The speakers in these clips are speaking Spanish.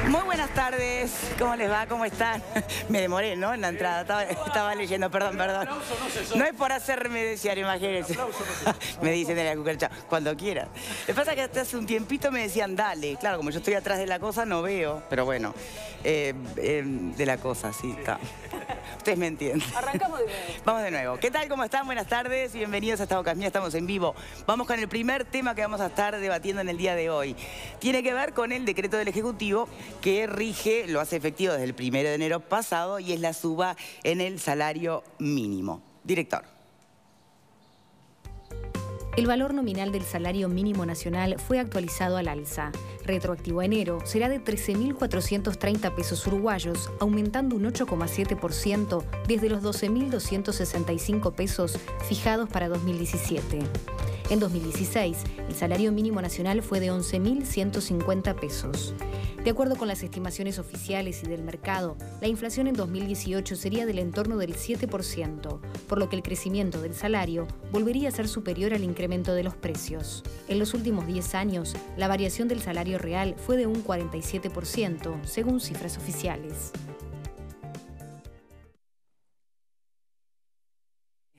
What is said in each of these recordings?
Muy buenas tardes, ¿cómo les va? ¿Cómo están? Me demoré, ¿no? En la entrada, estaba leyendo, perdón. No es por hacerme desear, imagínense. Me dicen de la cucaracha, cuando quieran. Lo que pasa es que hasta hace un tiempito me decían, dale. Claro, como yo estoy atrás de la cosa, no veo, pero bueno, de la cosa, sí, está. Ustedes me entienden. Arrancamos de nuevo. Vamos de nuevo. ¿Qué tal? ¿Cómo están? Buenas tardes y bienvenidos a Esta Boca Mía. Estamos en vivo. Vamos con el primer tema que vamos a estar debatiendo en el día de hoy. Tiene que ver con el decreto del Ejecutivo que rige, lo hace efectivo desde el 1 de enero pasado y es la suba en el salario mínimo. Director. El valor nominal del salario mínimo nacional fue actualizado al alza. Retroactivo a enero será de 13.430 pesos uruguayos, aumentando un 8,7% desde los 12.265 pesos fijados para 2017. En 2016, el salario mínimo nacional fue de 11.150 pesos. De acuerdo con las estimaciones oficiales y del mercado, la inflación en 2018 sería del entorno del 7%, por lo que el crecimiento del salario volvería a ser superior al incremento de los precios. En los últimos 10 años, la variación del salario real fue de un 47%, según cifras oficiales.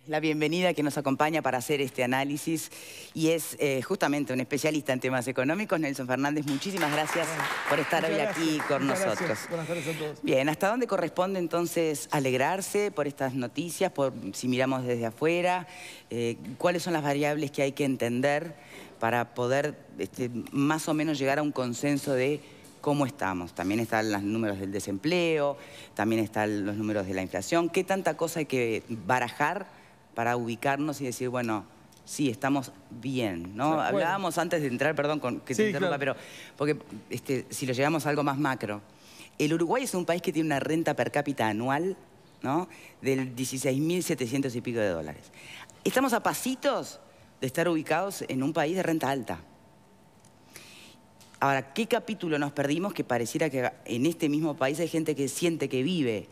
La bienvenida que nos acompaña para hacer este análisis y es justamente un especialista en temas económicos, Nelson Fernández. Muchísimas gracias por estar hoy aquí con nosotros. Gracias. Buenas tardes a todos. Bien, ¿hasta dónde corresponde entonces alegrarse por estas noticias, por si miramos desde afuera? ¿Cuáles son las variables que hay que entender para poder más o menos llegar a un consenso de cómo estamos? También están los números del desempleo, también están los números de la inflación. ¿Qué tanta cosa hay que barajar para ubicarnos y decir, bueno, sí, estamos bien, ¿no? Bueno. Hablábamos antes de entrar, perdón que te interrumpa, claro. Pero porque si lo llevamos a algo más macro, el Uruguay es un país que tiene una renta per cápita anual, ¿no?, del 16.700 y pico de dólares. Estamos a pasitos de estar ubicados en un país de renta alta. Ahora, ¿qué capítulo nos perdimos que pareciera que en este mismo país hay gente que siente que vive,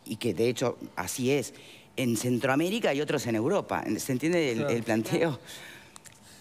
y que de hecho así es, en Centroamérica y otros en Europa? ¿Se entiende el planteo?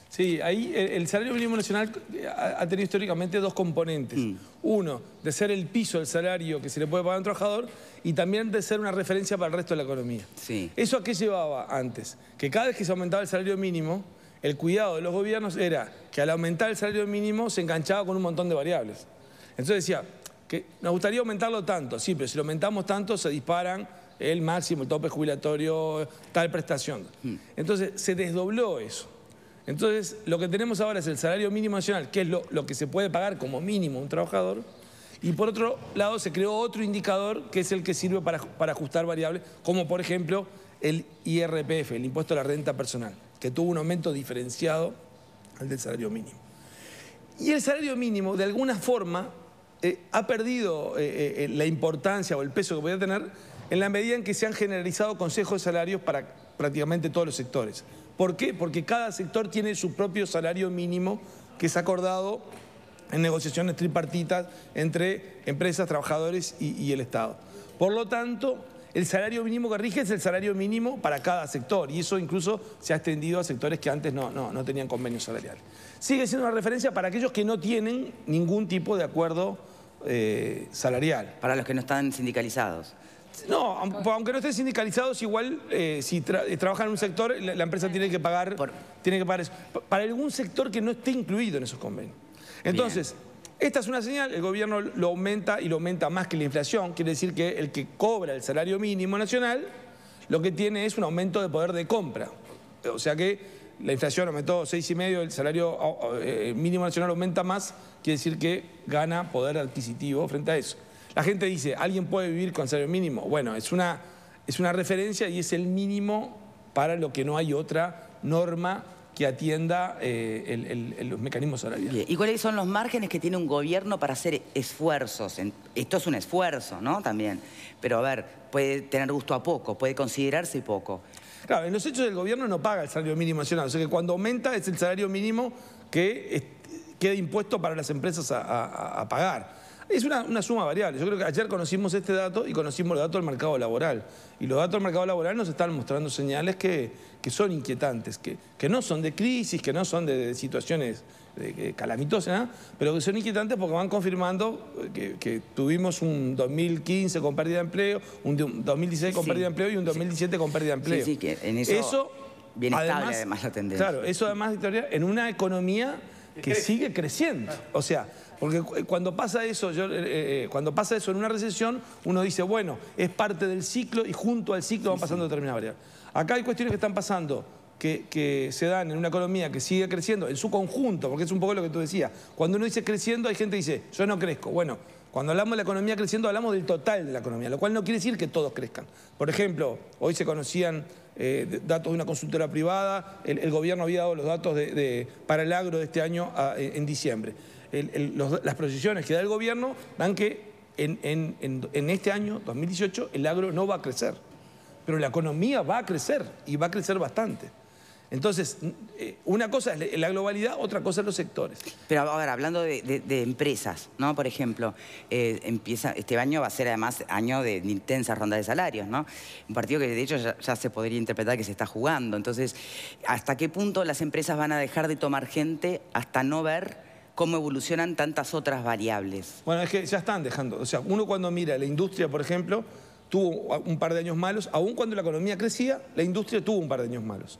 Sí, ahí el salario mínimo nacional ha tenido históricamente dos componentes. Uno, de ser el piso del salario que se le puede pagar a un trabajador, y también de ser una referencia para el resto de la economía. Sí. ¿Eso a qué llevaba antes? Que cada vez que se aumentaba el salario mínimo, el cuidado de los gobiernos era que al aumentar el salario mínimo se enganchaba con un montón de variables. Entonces decía, que nos gustaría aumentarlo tanto, sí, pero si lo aumentamos tanto se disparan el máximo, el tope jubilatorio, tal prestación. Entonces se desdobló eso. Entonces lo que tenemos ahora es el salario mínimo nacional, que es lo que se puede pagar como mínimo un trabajador, y por otro lado se creó otro indicador que es el que sirve para ajustar variables, como por ejemplo el IRPF, el impuesto a la renta personal, que tuvo un aumento diferenciado al del salario mínimo. Y el salario mínimo, de alguna forma, ha perdido la importancia o el peso que podía tener en la medida en que se han generalizado consejos de salarios para prácticamente todos los sectores. ¿Por qué? Porque cada sector tiene su propio salario mínimo que es acordado en negociaciones tripartitas entre empresas, trabajadores y el Estado. Por lo tanto, el salario mínimo que rige es el salario mínimo para cada sector, y eso incluso se ha extendido a sectores que antes no tenían convenios salariales. Sigue siendo una referencia para aquellos que no tienen ningún tipo de acuerdo salarial. Para los que no están sindicalizados. No, aunque no estén sindicalizados, igual si trabajan en un sector, la empresa tiene que pagar eso. Para algún sector que no esté incluido en esos convenios. Entonces, esta es una señal, el gobierno lo aumenta y lo aumenta más que la inflación. Quiere decir que el que cobra el salario mínimo nacional, lo que tiene es un aumento de poder de compra. O sea que la inflación aumentó 6,5, el salario mínimo nacional aumenta más, quiere decir que gana poder adquisitivo frente a eso. La gente dice, ¿alguien puede vivir con salario mínimo? Bueno, es una referencia y es el mínimo para lo que no hay otra norma que atienda los mecanismos salariales. ¿Y cuáles son los márgenes que tiene un gobierno para hacer esfuerzos? Esto es un esfuerzo, ¿no? También. Pero a ver, puede tener gusto a poco, puede considerarse poco. Claro, en los hechos el gobierno no paga el salario mínimo nacional. O sea que cuando aumenta es el salario mínimo que queda impuesto para las empresas a pagar. Es una suma variable. Yo creo que ayer conocimos este dato y conocimos los datos del mercado laboral. Y los datos del mercado laboral nos están mostrando señales que son inquietantes, que no son de crisis, que no son de situaciones calamitosas, ¿no? Pero que son inquietantes porque van confirmando que tuvimos un 2015 con pérdida de empleo, un 2016 con pérdida de empleo y un 2017 con pérdida de empleo. Sí, que en eso bien estable además la tendencia. Claro, eso además, Victoria, en una economía que sigue creciendo. O sea, porque cuando pasa eso, en una recesión, uno dice, bueno, es parte del ciclo y junto al ciclo van pasando determinadas variables. Acá hay cuestiones que están pasando que se dan en una economía que sigue creciendo en su conjunto, porque es un poco lo que tú decías. Cuando uno dice creciendo, hay gente que dice, yo no crezco. Bueno, cuando hablamos de la economía creciendo, hablamos del total de la economía, lo cual no quiere decir que todos crezcan. Por ejemplo, hoy se conocían datos de una consultora privada, el gobierno había dado los datos para el agro de este año en diciembre. Las proyecciones que da el gobierno dan que en este año, 2018, el agro no va a crecer, pero la economía va a crecer y va a crecer bastante. Entonces, una cosa es la globalidad, otra cosa es los sectores. Pero ahora, hablando de empresas, ¿no? Por ejemplo, este año va a ser además año de intensas rondas de salarios, ¿no? Un partido que de hecho ya se podría interpretar que se está jugando. Entonces, ¿hasta qué punto las empresas van a dejar de tomar gente hasta no ver cómo evolucionan tantas otras variables? Bueno, es que ya están dejando. O sea, uno cuando mira la industria, por ejemplo, tuvo un par de años malos. Aún cuando la economía crecía, la industria tuvo un par de años malos.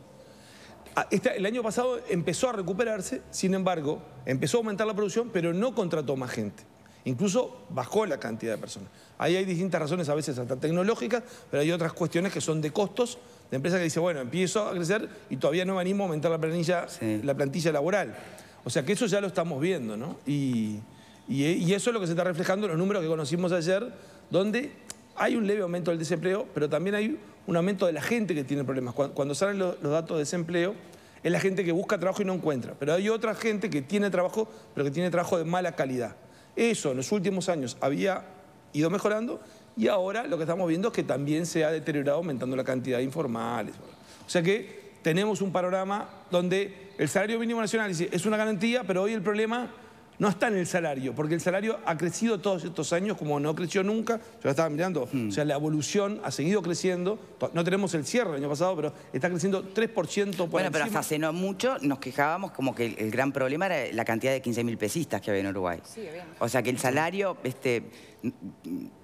El año pasado empezó a recuperarse, sin embargo, empezó a aumentar la producción, pero no contrató más gente. Incluso bajó la cantidad de personas. Ahí hay distintas razones, a veces hasta tecnológicas, pero hay otras cuestiones que son de costos, de empresas que dicen, bueno, empiezo a crecer y todavía no me animo a aumentar la plantilla laboral. O sea que eso ya lo estamos viendo, ¿no? Y eso es lo que se está reflejando en los números que conocimos ayer, donde hay un leve aumento del desempleo, pero también hay un aumento de la gente que tiene problemas. Cuando salen los datos de desempleo, es la gente que busca trabajo y no encuentra. Pero hay otra gente que tiene trabajo, pero que tiene trabajo de mala calidad. Eso en los últimos años había ido mejorando y ahora lo que estamos viendo es que también se ha deteriorado aumentando la cantidad de informales. O sea que tenemos un panorama donde el salario mínimo nacional es una garantía, pero hoy el problema no está en el salario, porque el salario ha crecido todos estos años como no creció nunca. Yo la estaba mirando, o sea, la evolución ha seguido creciendo. No tenemos el cierre del año pasado, pero está creciendo 3% por Bueno, encima. pero hasta hace no mucho nos quejábamos como que el gran problema era la cantidad de 15.000 pesistas que había en Uruguay. Sí, o sea que el salario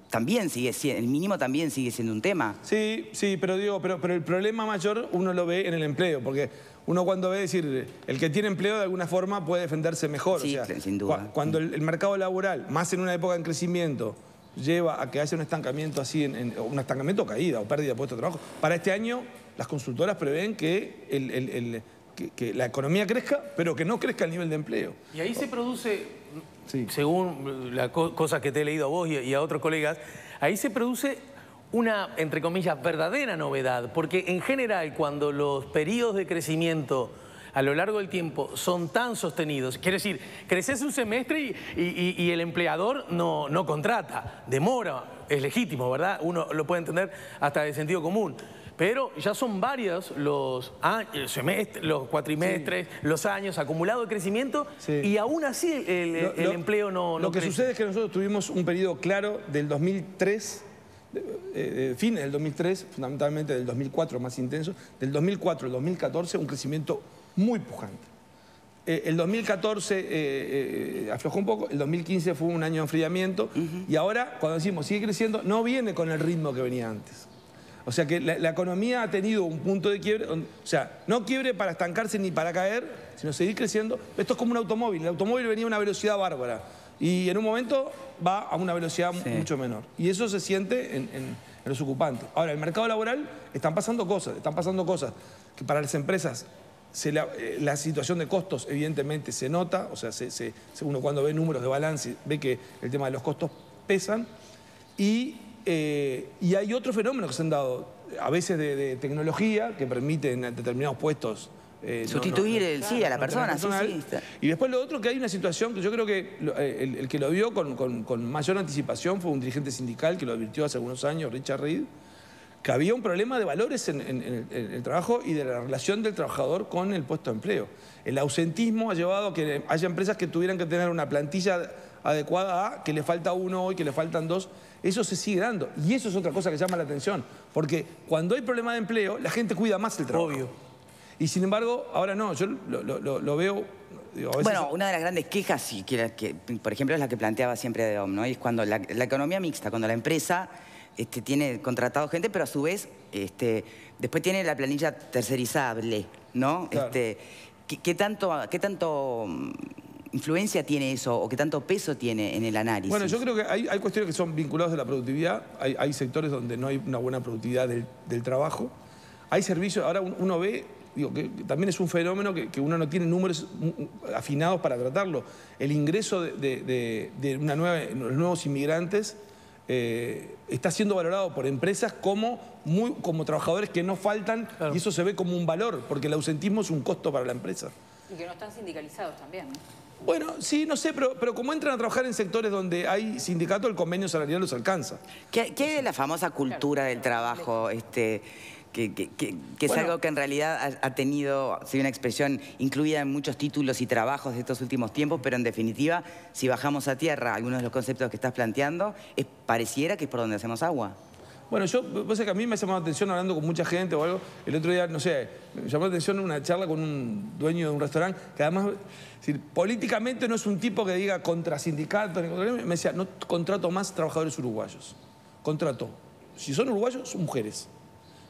también sigue siendo, el mínimo también sigue siendo un tema. Sí, pero digo, pero el problema mayor uno lo ve en el empleo, porque uno cuando ve decir, el que tiene empleo de alguna forma puede defenderse mejor. Sí, o sea, sin duda. Cuando el mercado laboral, más en una época en crecimiento, lleva a que haya un estancamiento así, un estancamiento o caída o pérdida de puestos de trabajo. Para este año, las consultoras prevén que que la economía crezca, pero que no crezca el nivel de empleo. Y ahí se produce, según las cosas que te he leído a vos y a otros colegas, ahí se produce una, entre comillas, verdadera novedad, porque en general cuando los periodos de crecimiento a lo largo del tiempo son tan sostenidos, quiere decir, creces un semestre y el empleador no contrata, demora, es legítimo, ¿verdad? Uno lo puede entender hasta de sentido común. Pero ya son varios los cuatrimestres, los años acumulados de crecimiento y aún así el empleo no Lo que crece. sucede es que nosotros tuvimos un periodo claro del 2003, fines del 2003, fundamentalmente del 2004 más intenso, del 2004 al 2014 un crecimiento muy pujante. El 2014 aflojó un poco, el 2015 fue un año de enfriamiento y ahora cuando decimos sigue creciendo no viene con el ritmo que venía antes. O sea que la economía ha tenido un punto de quiebre, o sea, no quiebre para estancarse ni para caer, sino seguir creciendo. Esto es como un automóvil, el automóvil venía a una velocidad bárbara y en un momento va a una velocidad mucho menor. Y eso se siente en los ocupantes. Ahora, en el mercado laboral están pasando cosas que para las empresas la situación de costos evidentemente se nota, o sea, uno cuando ve números de balance ve que el tema de los costos pesan y hay otros fenómenos que se han dado, a veces de tecnología, que permiten en determinados puestos sustituir a la persona. Y después lo otro, que hay una situación que yo creo que el que lo vio con mayor anticipación fue un dirigente sindical que lo advirtió hace algunos años, Richard Reed, que había un problema de valores en el trabajo y de la relación del trabajador con el puesto de empleo. El ausentismo ha llevado a que haya empresas que tuvieran que tener una plantilla adecuada a que le falta uno hoy, que le faltan dos. Eso se sigue dando. Y eso es otra cosa que llama la atención. Porque cuando hay problema de empleo, la gente cuida más el trabajo. Obvio. Y sin embargo, ahora no. Yo lo veo Bueno, una de las grandes quejas, por ejemplo, es la que planteaba siempre de OM, ¿no? Y es cuando la economía mixta, cuando la empresa tiene contratado gente, pero a su vez después tiene la planilla tercerizable, ¿no? Claro. ¿Qué tanto influencia tiene eso o qué tanto peso tiene en el análisis? Bueno, yo creo que hay cuestiones que son vinculadas a la productividad. Hay sectores donde no hay una buena productividad del trabajo. Hay servicios, ahora uno ve, digo, que también es un fenómeno que uno no tiene números afinados para tratarlo. El ingreso de los nuevos inmigrantes está siendo valorado por empresas como trabajadores que no faltan, claro. Y eso se ve como un valor, porque el ausentismo es un costo para la empresa. Y que no están sindicalizados también, ¿no? Bueno, sí, no sé, pero como entran a trabajar en sectores donde hay sindicato, el convenio salarial los alcanza. ¿Qué hay de la famosa cultura del trabajo? Que es algo que en realidad ha tenido, una expresión incluida en muchos títulos y trabajos de estos últimos tiempos, pero en definitiva, si bajamos a tierra algunos de los conceptos que estás planteando, pareciera que es por donde hacemos agua. Bueno, vos sabés que a mí me ha llamado la atención hablando con mucha gente o algo. El otro día, no sé, me llamó la atención una charla con un dueño de un restaurante que además, políticamente no es un tipo que diga contra sindicatos, me decía, no contrato más trabajadores uruguayos. Contrato. Si son uruguayos, son mujeres.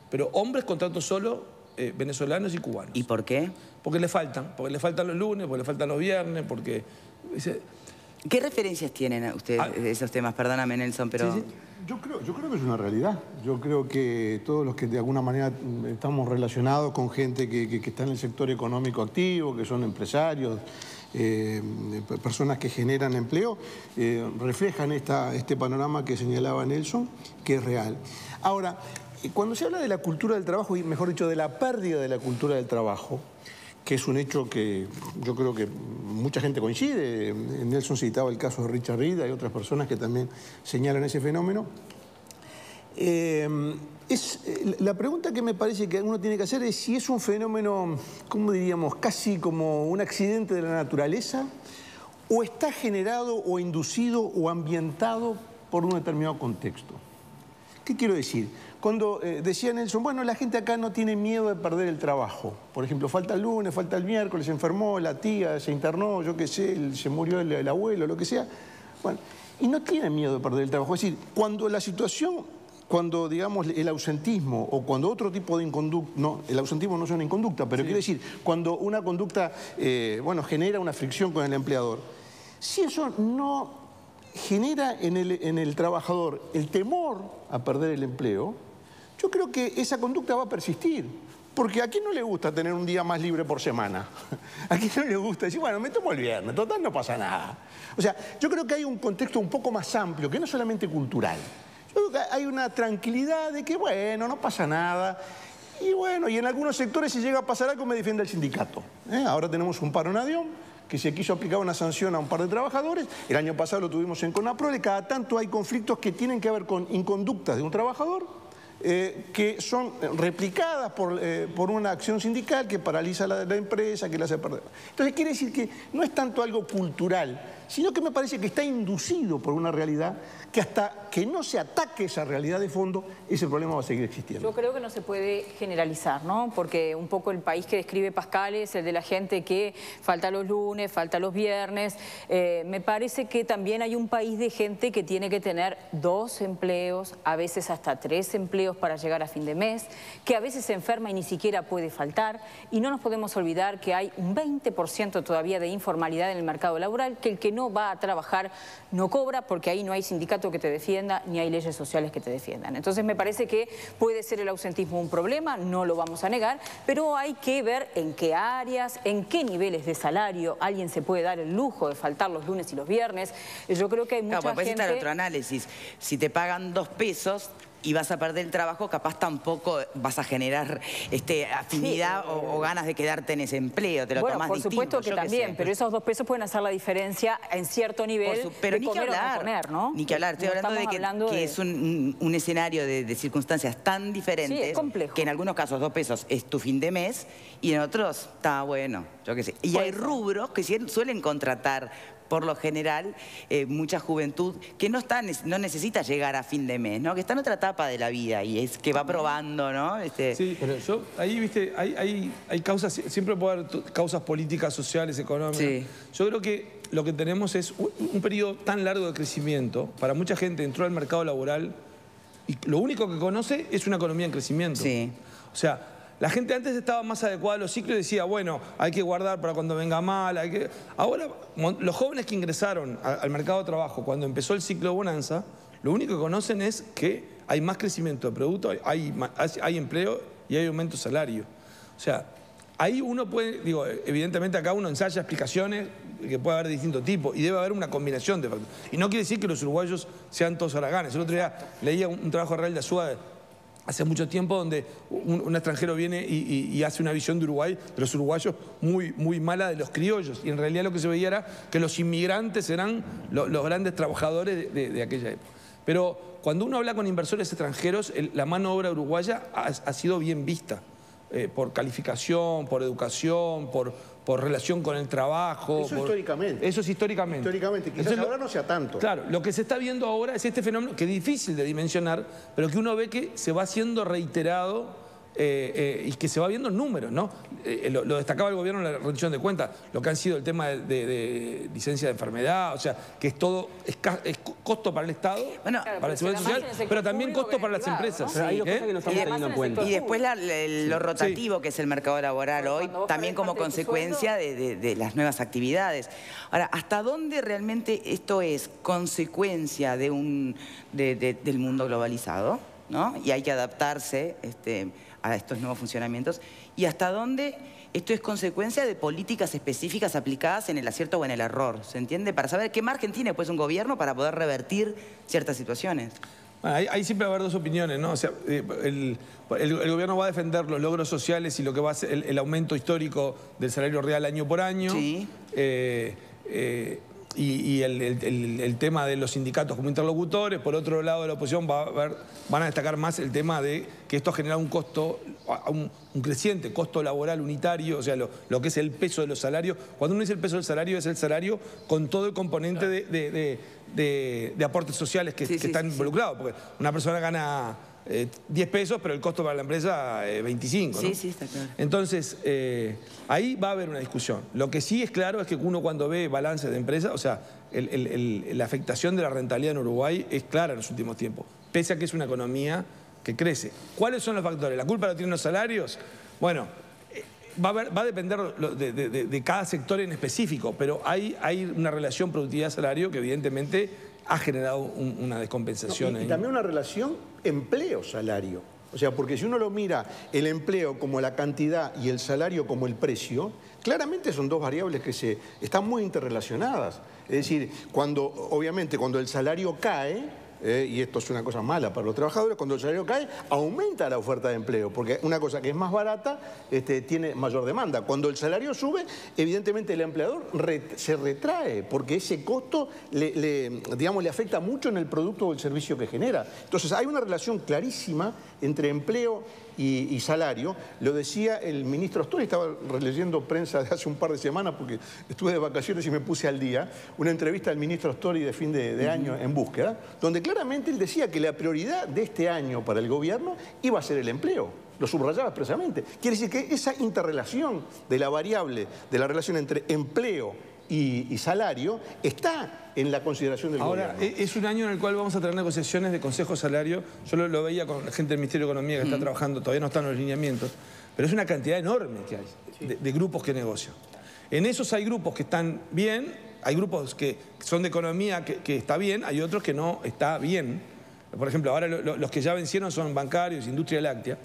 Pero hombres contrato solo venezolanos y cubanos. ¿Y por qué? Porque le faltan los lunes, porque le faltan los viernes, porque... ¿Qué referencias tienen ustedes de esos temas? Perdóname, Nelson, pero... Sí. Yo creo que es una realidad. Yo creo que todos los que de alguna manera estamos relacionados con gente que está en el sector económico activo, que son empresarios, personas que generan empleo, reflejan este panorama que señalaba Nelson, que es real. Ahora, cuando se habla de la cultura del trabajo, y mejor dicho, de la pérdida de la cultura del trabajo, que es un hecho que yo creo que mucha gente coincide. Nelson citaba el caso de Richard Reed, hay otras personas que también señalan ese fenómeno. La pregunta que me parece que uno tiene que hacer es si es un fenómeno, ¿cómo diríamos?, casi como un accidente de la naturaleza, o está generado o inducido o ambientado por un determinado contexto. ¿Qué quiero decir? Cuando decía Nelson, bueno, la gente acá no tiene miedo de perder el trabajo. Por ejemplo, falta el lunes, falta el miércoles, se enfermó la tía, se internó, yo qué sé, se murió el abuelo, lo que sea. Bueno, y no tienen miedo de perder el trabajo. Es decir, cuando la situación, cuando digamos el ausentismo o cuando otro tipo de inconducta, no, el ausentismo no es una inconducta, pero sí, quiere decir, cuando una conducta, genera una fricción con el empleador, si eso no genera en el trabajador el temor a perder el empleo, yo creo que esa conducta va a persistir. Porque a quién no le gusta tener un día más libre por semana. A quién no le gusta decir, bueno, me tomo el viernes, total no pasa nada. O sea, yo creo que hay un contexto un poco más amplio, que no solamente cultural. Yo creo que hay una tranquilidad de que, bueno, no pasa nada. Y bueno, y en algunos sectores si llega a pasar algo me defiende el sindicato. Ahora tenemos un paro en avión, que se quiso aplicar una sanción a un par de trabajadores. El año pasado lo tuvimos en CONAPRODE. Cada tanto hay conflictos que tienen que ver con inconductas de un trabajador, que son replicadas por una acción sindical que paraliza la empresa, que la hace perder. Entonces quiere decir que no es tanto algo cultural, sino que me parece que está inducido por una realidad que hasta que no se ataque esa realidad de fondo, ese problema va a seguir existiendo. Yo creo que no se puede generalizar, ¿no? Porque un poco el país que describe Pascal es el de la gente que falta los lunes, falta los viernes. Me parece que también hay un país de gente que tiene que tener 2 empleos, a veces hasta 3 empleos para llegar a fin de mes, que a veces se enferma y ni siquiera puede faltar. Y no nos podemos olvidar que hay un 20% todavía de informalidad en el mercado laboral, que el que no va a trabajar no cobra, porque ahí no hay sindicato que te defienda, ni hay leyes sociales que te defiendan. Entonces me parece que puede ser el ausentismo un problema, no lo vamos a negar, pero hay que ver en qué áreas, en qué niveles de salario alguien se puede dar el lujo de faltar los lunes y los viernes. Yo creo que hay mucha gente... Puede estar otro análisis. Si te pagan 2 pesos... y vas a perder el trabajo, capaz tampoco vas a generar afinidad o ganas de quedarte en ese empleo, te lo tomás distinto. Por supuesto que también, pero esos 2 pesos pueden hacer la diferencia en cierto nivel pero de comer o no comer, ¿no? Ni que hablar, estoy hablando de que es un escenario de circunstancias tan diferentes que en algunos casos 2 pesos es tu fin de mes y en otros está bueno, yo qué sé. Y hay rubros que suelen contratar por lo general, mucha juventud que no necesita llegar a fin de mes, ¿no? Que está en otra etapa de la vida y es que va probando, ¿no? Sí, pero yo, ahí, viste, hay causas, siempre puede haber causas políticas, sociales, económicas. Sí. Yo creo que lo que tenemos es un periodo tan largo de crecimiento. Para mucha gente entró al mercado laboral y lo único que conoce es una economía en crecimiento. Sí. O sea, la gente antes estaba más adecuada a los ciclos y decía, bueno, hay que guardar para cuando venga mal. Ahora, los jóvenes que ingresaron al mercado de trabajo cuando empezó el ciclo de bonanza, lo único que conocen es que hay más crecimiento de producto, hay empleo y hay aumento de salario. O sea, ahí uno puede, digo, evidentemente acá uno ensaya explicaciones que puede haber de distinto tipo y debe haber una combinación de factores. Y no quiere decir que los uruguayos sean todos haraganes. El otro día leía un trabajo de Real de Azúa hace mucho tiempo donde un extranjero viene y hace una visión de Uruguay, de los uruguayos, muy mala de los criollos. Y en realidad lo que se veía era que los inmigrantes eran los grandes trabajadores de aquella época. Pero cuando uno habla con inversores extranjeros, la mano de obra uruguaya ha sido bien vista. Por calificación, por educación, por relación con el trabajo. Eso históricamente. Eso es históricamente. Históricamente, quizás Entonces, ahora no sea tanto. Claro, lo que se está viendo ahora es este fenómeno que es difícil de dimensionar, pero que uno ve que se va siendo reiterado y que se va viendo en números, ¿no? Lo destacaba el gobierno en la rendición de cuentas, lo que han sido el tema de licencia de enfermedad, o sea, que es todo, es costo para el Estado, bueno, para la seguridad social, pero también costo para las empresas. ¿No? Pero hay dos cosas que no estamos teniendo en cuenta. Y después lo rotativo que es el mercado laboral hoy, también como consecuencia de las nuevas actividades. Ahora, ¿hasta dónde realmente esto es consecuencia del mundo globalizado, ¿no? Y hay que adaptarse a estos nuevos funcionamientos, y hasta dónde esto es consecuencia de políticas específicas aplicadas en el acierto o en el error, ¿se entiende? Para saber qué margen tiene pues un gobierno para poder revertir ciertas situaciones. Bueno, ahí siempre va a haber dos opiniones, ¿no? O sea, el gobierno va a defender los logros sociales y lo que va a ser el aumento histórico del salario real año por año. Sí. Y el tema de los sindicatos como interlocutores. Por otro lado de la oposición van a destacar más el tema de que esto ha generado un costo, un creciente costo laboral unitario, o sea, lo que es el peso de los salarios. Cuando uno dice el peso del salario, es el salario con todo el componente de aportes sociales que están involucrados, porque una persona gana 10 pesos, pero el costo para la empresa es 25, ¿no? Sí, está claro. Entonces, ahí va a haber una discusión. Lo que sí es claro es que uno cuando ve balances de empresas, o sea, la afectación de la rentabilidad en Uruguay es clara en los últimos tiempos, pese a que es una economía que crece. ¿Cuáles son los factores? ¿La culpa la tienen los salarios? Bueno, va a depender de cada sector en específico, pero hay una relación productividad-salario que evidentemente ha generado una descompensación. Y también una relación empleo-salario. O sea, porque si uno lo mira el empleo como la cantidad y el salario como el precio, claramente son dos variables que están muy interrelacionadas. Es decir, obviamente cuando el salario cae, y esto es una cosa mala para los trabajadores, cuando el salario cae, aumenta la oferta de empleo, porque una cosa que es más barata tiene mayor demanda. Cuando el salario sube, evidentemente el empleador se retrae, porque ese costo le afecta mucho en el producto o el servicio que genera. Entonces hay una relación clarísima entre empleo y salario. Lo decía el ministro Astori, estaba releyendo prensa de hace un par de semanas porque estuve de vacaciones y me puse al día, una entrevista del ministro Astori de fin de año en Búsqueda, donde claramente él decía que la prioridad de este año para el gobierno iba a ser el empleo. Lo subrayaba expresamente. Quiere decir que esa interrelación de la variable, de la relación entre empleo y salario, está en la consideración del gobierno. Ahora, es un año en el cual vamos a tener negociaciones de consejo salario. Yo lo veía con la gente del Ministerio de Economía que está trabajando, todavía no están los lineamientos, pero es una cantidad enorme que hay de grupos que negocian. En esos hay grupos que están bien, hay grupos que son de economía que está bien, hay otros que no está bien. Por ejemplo, ahora los que ya vencieron son bancarios, industria láctea,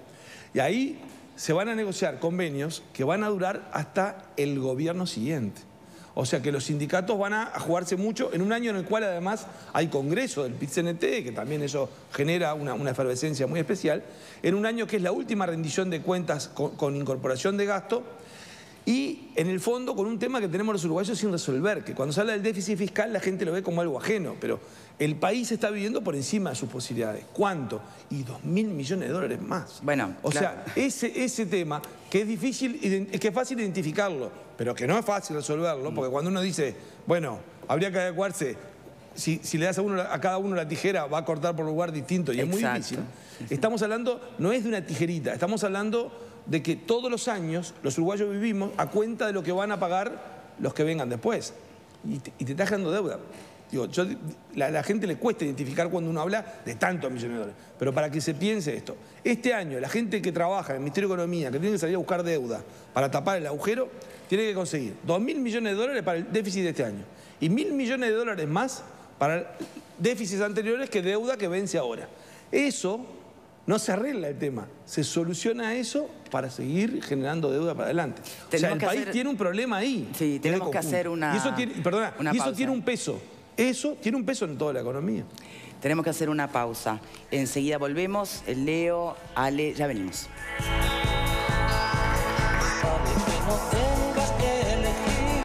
y ahí se van a negociar convenios que van a durar hasta el gobierno siguiente. O sea que los sindicatos van a jugarse mucho en un año en el cual además hay congreso del PIT-CNT, que también eso genera una efervescencia muy especial, en un año que es la última rendición de cuentas con incorporación de gasto, y en el fondo con un tema que tenemos los uruguayos sin resolver, que cuando se habla del déficit fiscal la gente lo ve como algo ajeno, pero el país está viviendo por encima de sus posibilidades. ¿Cuánto? Y 2.000 millones de dólares más. Bueno, o sea, ese tema que es difícil, que es fácil identificarlo, pero que no es fácil resolverlo, porque cuando uno dice, bueno, habría que adecuarse. Si le das a cada uno la tijera, va a cortar por un lugar distinto y es muy difícil. Estamos hablando, no es de una tijerita, estamos hablando de que todos los años los uruguayos vivimos a cuenta de lo que van a pagar los que vengan después. Y te estás generando deuda. Digo, la gente le cuesta identificar cuando uno habla de tantos millones de dólares. Pero para que se piense esto, este año la gente que trabaja en el Ministerio de Economía, que tiene que salir a buscar deuda para tapar el agujero, tiene que conseguir 2.000 millones de dólares para el déficit de este año. Y 1.000 millones de dólares más para déficits anteriores que deuda que vence ahora. Eso no se arregla el tema, se soluciona eso para seguir generando deuda para adelante. O sea, el país tiene un problema ahí. Sí, tenemos que hacer una Y eso tiene, y eso tiene un peso. Eso tiene un peso en toda la economía. Tenemos que hacer una pausa. Enseguida volvemos. Leo, Ale, ya venimos.